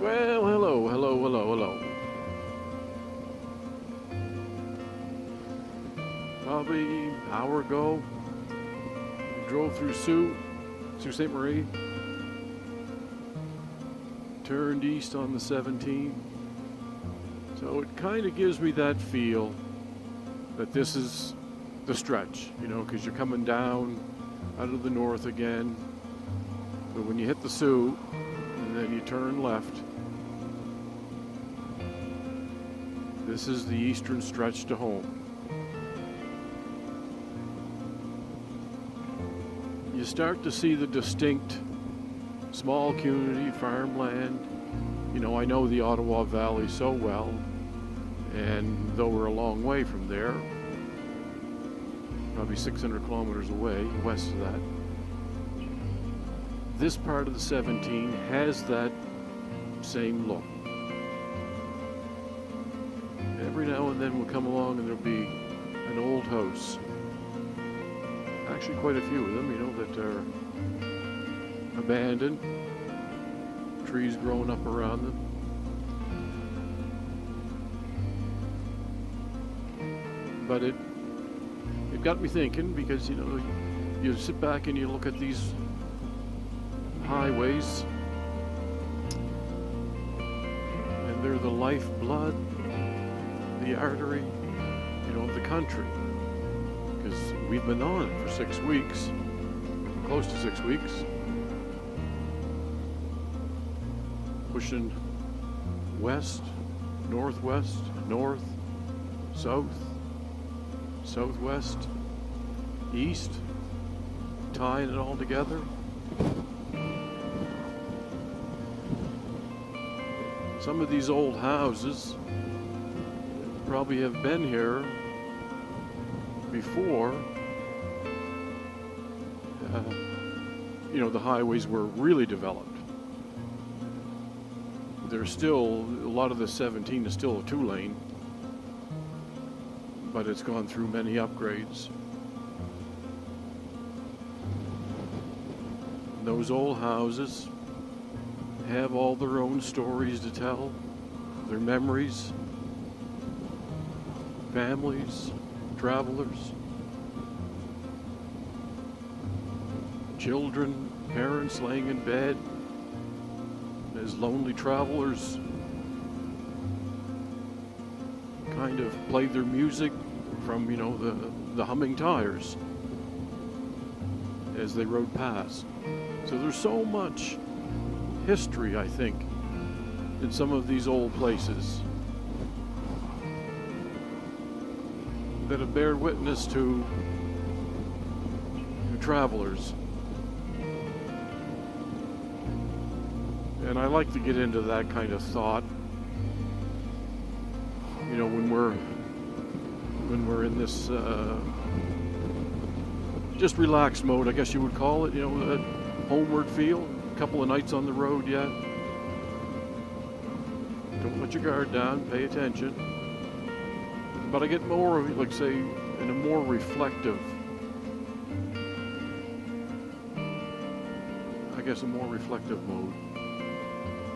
Well, hello, hello, hello, hello. Probably an hour ago, we drove through Sault Ste. Marie, turned east on the 17. So it kind of gives me that feel that this is the stretch, because you're coming down out of the north again. But when you hit the Sault, and then you turn left, this is the eastern stretch to home. You start to see the distinct small community farmland. I know the Ottawa Valley so well, and though we're a long way from there, probably 600 kilometers away west of that, this part of the 17 has that same look. Every now and then we'll come along and there'll be an old house. Actually quite a few of them, that are abandoned, trees growing up around them. But it got me thinking because, you sit back and you look at these highways and they're the lifeblood, the artery, of the country. Because we've been on it for 6 weeks, close to 6 weeks, pushing west, northwest, north, south, southwest, east, tying it all together. Some of these old houses probably have been here before, the highways were really developed. There's still, a lot of the 17 is still a 2-lane, but it's gone through many upgrades. Those old houses have all their own stories to tell, their memories, families, travelers, children, parents laying in bed as lonely travelers kind of played their music from, the humming tires as they rode past. So there's so much history, I think, in some of these old places that have bear witness to travelers. And I like to get into that kind of thought, when we're in this just relaxed mode, I guess you would call it, that homeward feel. A couple of nights on the road yet. Don't let your guard down, pay attention. But I get more, like say, in a more reflective, a more reflective mode.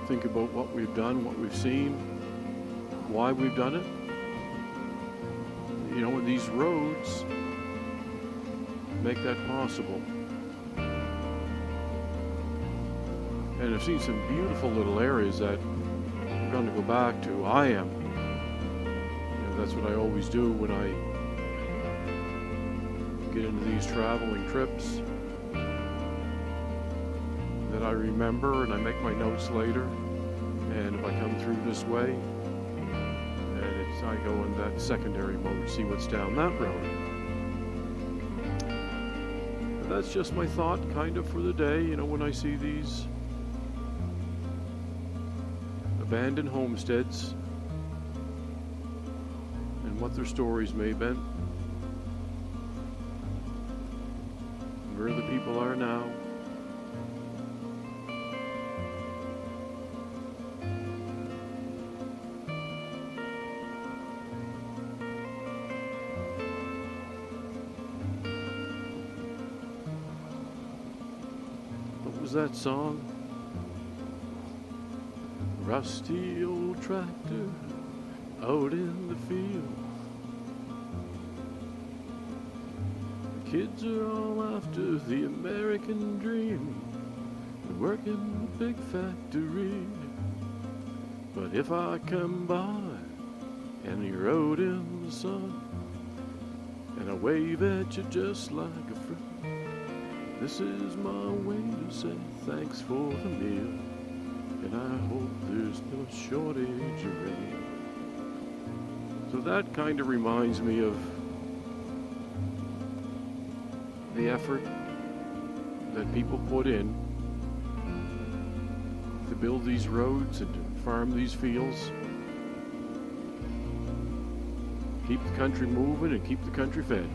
Think about what we've done, what we've seen, why we've done it. And these roads make that possible. And I've seen some beautiful little areas that I'm going to go back to. I am. That's what I always do when I get into these traveling trips, that I remember and I make my notes later. And if I come through this way, and I go in that secondary mode, see what's down that road. But that's just my thought kind of for the day, when I see these abandoned homesteads and what their stories may have been, and where the people are now. What was that song? rusty old tractor out in the field. The kids are all after the American dream, and working in a big factory. But if I come by and you're out in the sun, and I wave at you just like a friend, this is my way to say thanks for the meal, and I hope there's no shortage of rain. So that kind of reminds me of the effort that people put in to build these roads and to farm these fields, keep the country moving and keep the country fed.